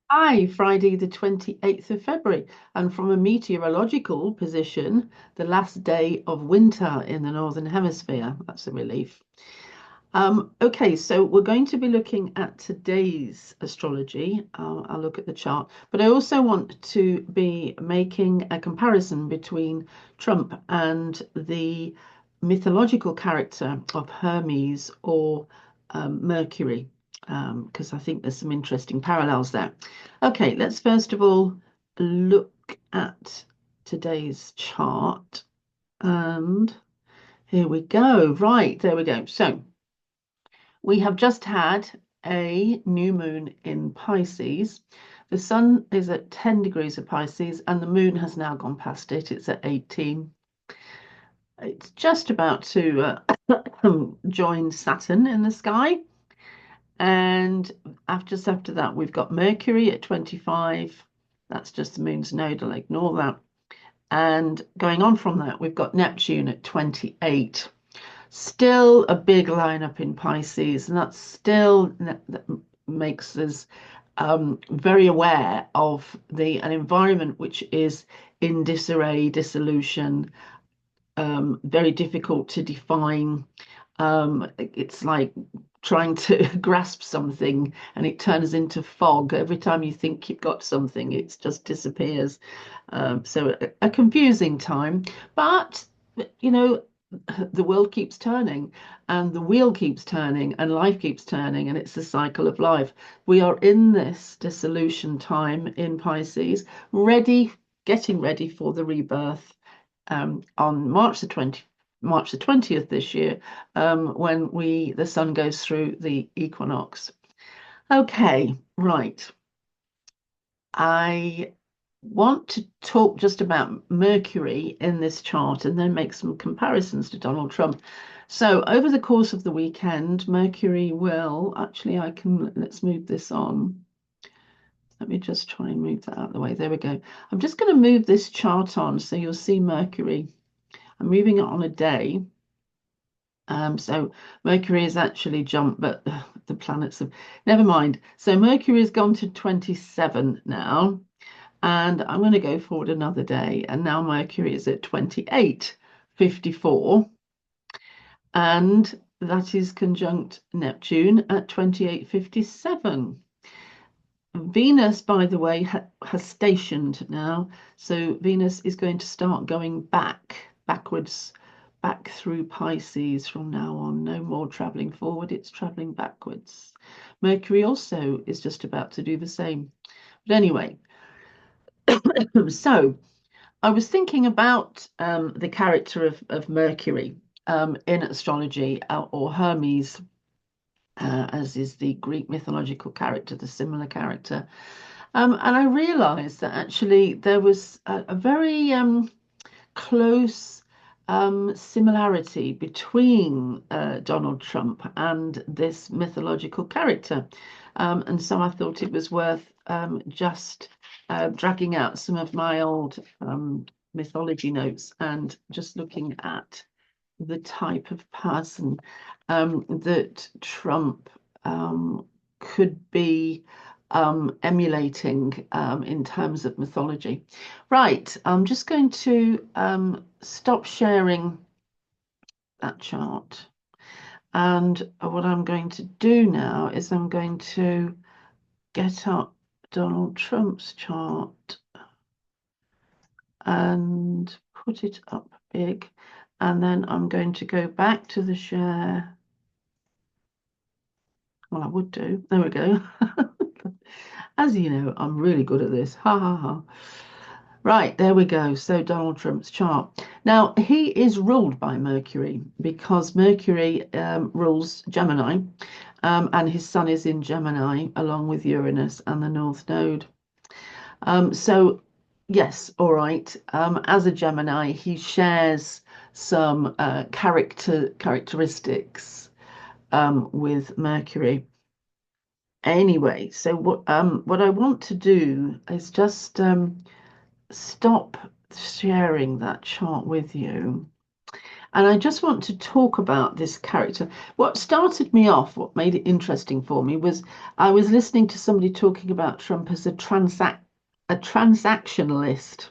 Hi, Friday the 28th of February, and from a meteorological position, the last day of winter in the Northern Hemisphere. That's a relief. Okay, so we're going to be looking at today's astrology. I'll look at the chart, but I also want to be making a comparison between Trump and the mythological character of Hermes or Mercury, because I think there's some interesting parallels there. Okay, let's first of all look at today's chart, and here we go. Right, there we go. So, we have just had a new moon in Pisces. The sun is at 10 degrees of Pisces and the moon has now gone past it. It's at 18. It's just about to join Saturn in the sky. And just after that, we've got Mercury at 25. That's just the moon's node. I'll ignore that. And going on from that, we've got Neptune at 28. Still a big lineup in Pisces, and that makes us very aware of an environment which is in disarray, dissolution, very difficult to define. It's like trying to grasp something and it turns into fog. Every time you think you've got something, it just disappears. So a confusing time, but you know, the world keeps turning and the wheel keeps turning and life keeps turning, and it's the cycle of life. We are in this dissolution time in Pisces, getting ready for the rebirth on March the 20th this year, when the sun goes through the equinox. Okay, right. I want to talk just about Mercury in this chart and then make some comparisons to Donald Trump. So over the course of the weekend, Mercury will actually, let's move this on. Let me just try and move that out of the way. There we go. I'm just going to move this chart on so you'll see Mercury. I'm moving it on a day. So Mercury has actually jumped, but the planets have never mind. So Mercury has gone to 27 now, and I'm going to go forward another day, and now Mercury is at 28.54, and that is conjunct Neptune at 28.57. Venus, by the way, has stationed now, so Venus is going to start going backwards, back through Pisces from now on. No more traveling forward, it's traveling backwards. Mercury also is just about to do the same. But anyway, so I was thinking about the character of Mercury in astrology, or Hermes, as is the Greek mythological character, the similar character. And I realized that actually there was a very close similarity between Donald Trump and this mythological character. And so I thought it was worth just dragging out some of my old mythology notes and just looking at the type of person that Trump could be emulating in terms of mythology. Right, I'm just going to stop sharing that chart. And what I'm going to do now is I'm going to get up Donald Trump's chart and put it up big. And then I'm going to go back to the share. Well, I would do. There we go. As you know, I'm really good at this. Ha ha ha. Right, there we go. So Donald Trump's chart. Now, he is ruled by Mercury because Mercury rules Gemini, and his sun is in Gemini along with Uranus and the North Node. So, yes, all right. As a Gemini, he shares some characteristics with Mercury. Anyway, so what I want to do is just stop sharing that chart with you And I just want to talk about this character. What started me off, what made it interesting for me, was I was listening to somebody talking about Trump as a transactionalist.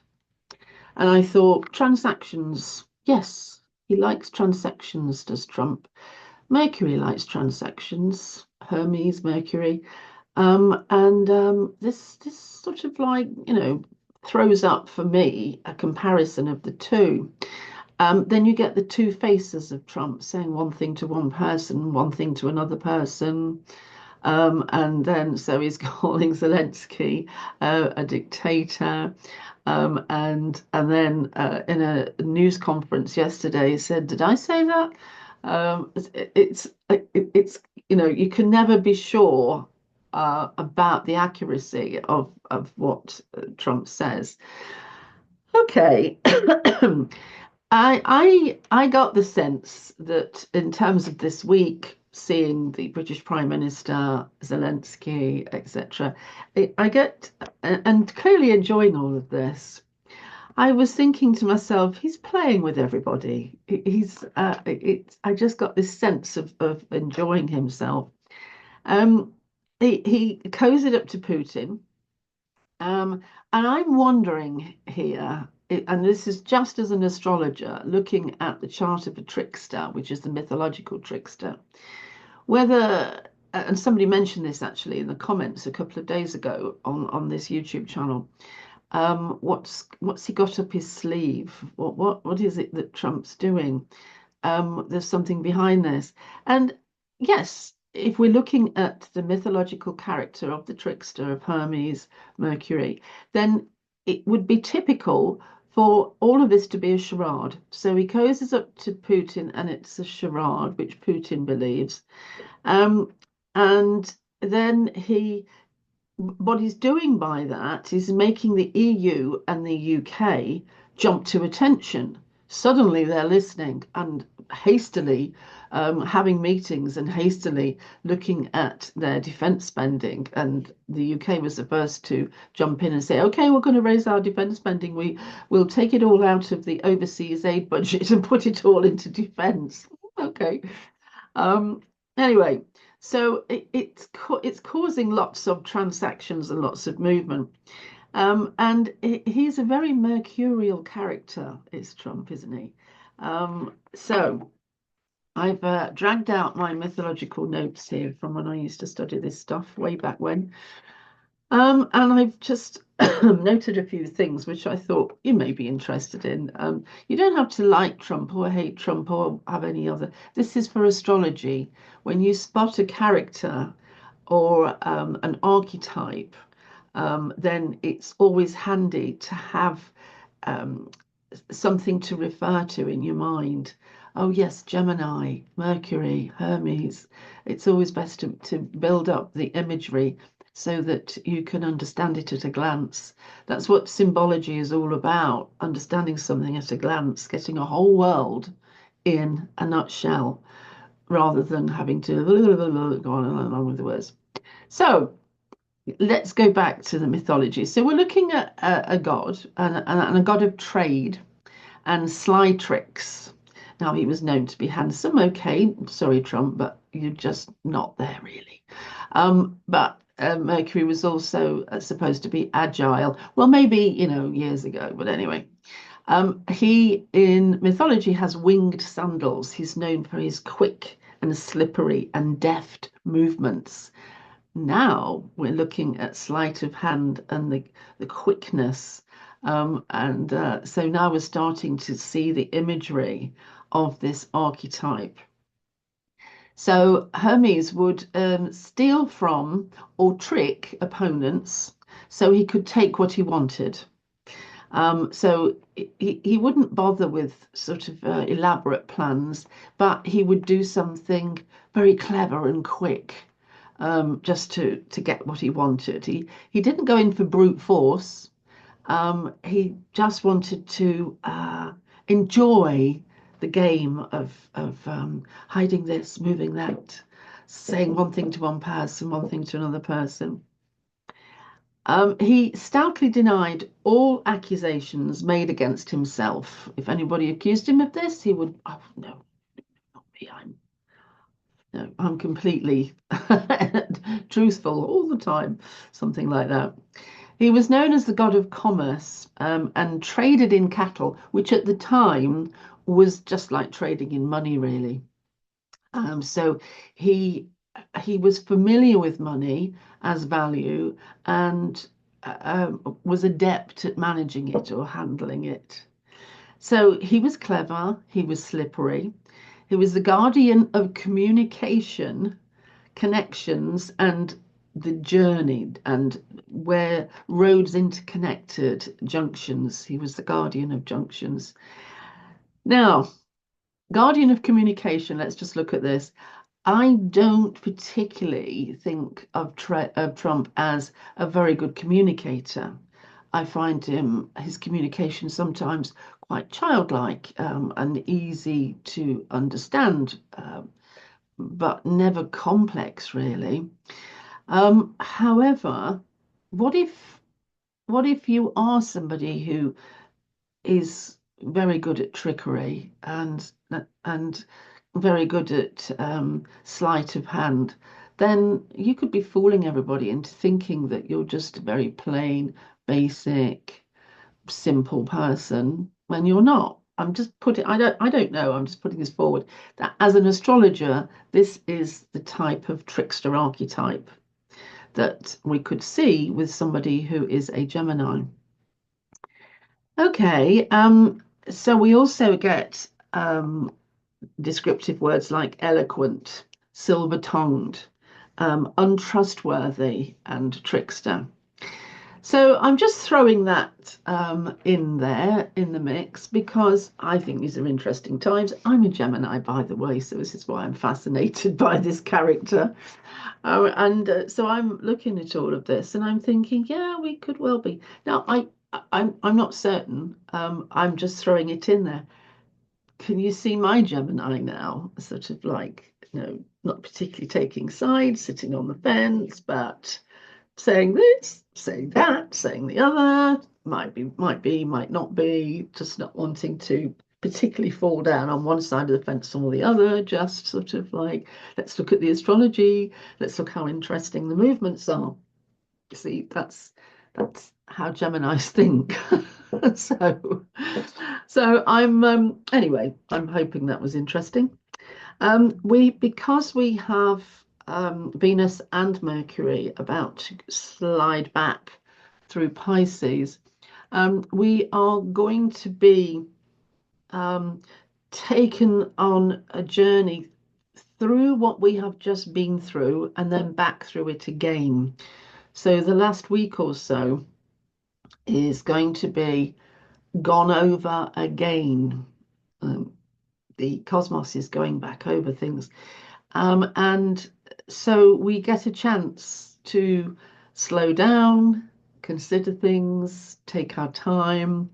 And I thought, transactions, yes, he likes transactions, does Trump? Mercury likes transactions, Hermes, Mercury. This sort of like, throws up for me a comparison of the two. Then you get the two faces of Trump saying one thing to one person, one thing to another person. And then so he's calling Zelensky a dictator. And then in a news conference yesterday, he said, "Did I say that?" It's you can never be sure about the accuracy of what Trump says. Okay. I got the sense that in terms of this week, seeing the British Prime Minister, Zelensky, etc., I get and clearly enjoying all of this. I was thinking to myself, he's playing with everybody. I just got this sense of enjoying himself. Um, he cozied up to Putin. And I'm wondering here, and this is just as an astrologer looking at the chart of a trickster, which is the mythological trickster, whether, and somebody mentioned this actually in the comments a couple of days ago on this YouTube channel. What's he got up his sleeve? What is it that Trump's doing? There's something behind this. And yes, if we're looking at the mythological character of the trickster of Hermes, Mercury, then it would be typical for all of this to be a charade. So he cozies up to Putin and it's a charade, which Putin believes. And then what he's doing by that is making the EU and the UK jump to attention. Suddenly they're listening and hastily having meetings and hastily looking at their defence spending. And the UK was the first to jump in and say, okay, we're going to raise our defence spending. We'll take it all out of the overseas aid budget and put it all into defence. Okay. Um, anyway, so it's causing lots of transactions and lots of movement. And he's a very mercurial character, is Trump, isn't he? So I've dragged out my mythological notes here from when I used to study this stuff way back when. And I've just noted a few things which I thought you may be interested in. You don't have to like Trump or hate Trump or have any other. This is for astrology. When you spot a character or an archetype, then it's always handy to have um, something to refer to in your mind. Oh, yes, Gemini, Mercury, Hermes. It's always best to build up the imagery so that you can understand it at a glance. That's what symbology is all about, understanding something at a glance, getting a whole world in a nutshell, rather than having to go on and on with the words. So let's go back to the mythology. So we're looking at a god and a god of trade and sly tricks. Now, he was known to be handsome. Okay, sorry, Trump, but you're just not there really. But Mercury was also supposed to be agile. Well, maybe, years ago, but anyway. He, in mythology, has winged sandals. He's known for his quick and slippery and deft movements. Now we're looking at sleight of hand and the quickness. So now we're starting to see the imagery of this archetype. So Hermes would steal from or trick opponents so he could take what he wanted. So he wouldn't bother with sort of elaborate plans, but he would do something very clever and quick just to get what he wanted. He didn't go in for brute force. He just wanted to enjoy the game of hiding this, moving that, saying one thing to one person, one thing to another person. He stoutly denied all accusations made against himself. If anybody accused him of this, he would, oh, no, not me. No, I'm completely truthful all the time, something like that. He was known as the god of commerce, and traded in cattle, which at the time was just like trading in money, really. So he he was familiar with money as value, and was adept at managing it or handling it. So he was clever, he was slippery, he was the guardian of communication, connections, and the journey, and where roads interconnected, junctions. He was the guardian of junctions. Now, guardian of communication, let's just look at this. I don't particularly think of Trump as a very good communicator. I find his communication sometimes quite childlike, and easy to understand, but never complex, really. However, what if you are somebody who is very good at trickery and very good at sleight of hand? Then you could be fooling everybody into thinking that you're just a very plain, basic, simple person when you're not. I'm just putting, I don't know, I'm just putting this forward that as an astrologer, this is the type of trickster archetype that we could see with somebody who is a Gemini. Okay, so we also get descriptive words like eloquent, silver-tongued, untrustworthy, and trickster. So I'm just throwing that in there in the mix because I think these are interesting times. I'm a Gemini, by the way, so this is why I'm fascinated by this character. And so I'm looking at all of this and I'm thinking, yeah, we could well be. Now, I'm not certain. I'm just throwing it in there. Can you see my Gemini now? Sort of like, not particularly taking sides, sitting on the fence, but saying this, saying that, saying the other, might be, might not be, just not wanting to particularly fall down on one side of the fence or the other, just sort of like, let's look at the astrology, let's look how interesting the movements are. See, that's how Geminis think. so I'm anyway, I'm hoping that was interesting. Because we have Venus and Mercury about to slide back through Pisces, we are going to be taken on a journey through what we have just been through and then back through it again. So the last week or so is going to be gone over again. The cosmos is going back over things. And so we get a chance to slow down, consider things, take our time,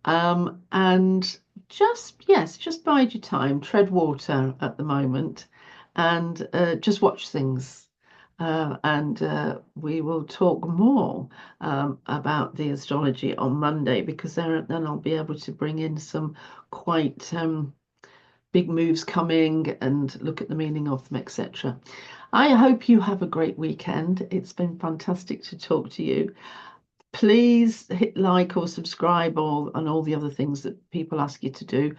and just bide your time, tread water at the moment, and just watch things. And we will talk more about the astrology on Monday, because then I'll be able to bring in some quite big moves coming and look at the meaning of them, etc. I hope you have a great weekend. It's been fantastic to talk to you. Please hit like or subscribe and all the other things that people ask you to do,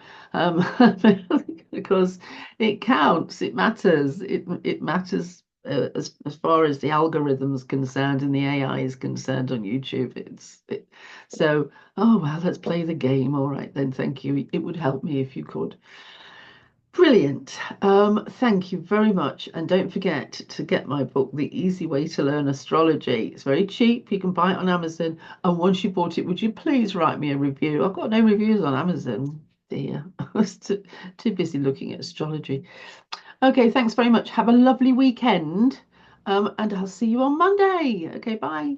because it counts, it matters, it matters as far as the algorithm's concerned and the AI is concerned on YouTube. So, oh well, let's play the game. All right then, thank you. It would help me if you could. Brilliant. Thank you very much. And don't forget to get my book, The Easy Way to Learn Astrology. It's very cheap. You can buy it on Amazon. And once you bought it, would you please write me a review? I've got no reviews on Amazon, dear. I was too busy looking at astrology. Okay, thanks very much. Have a lovely weekend. And I'll see you on Monday. Okay, bye.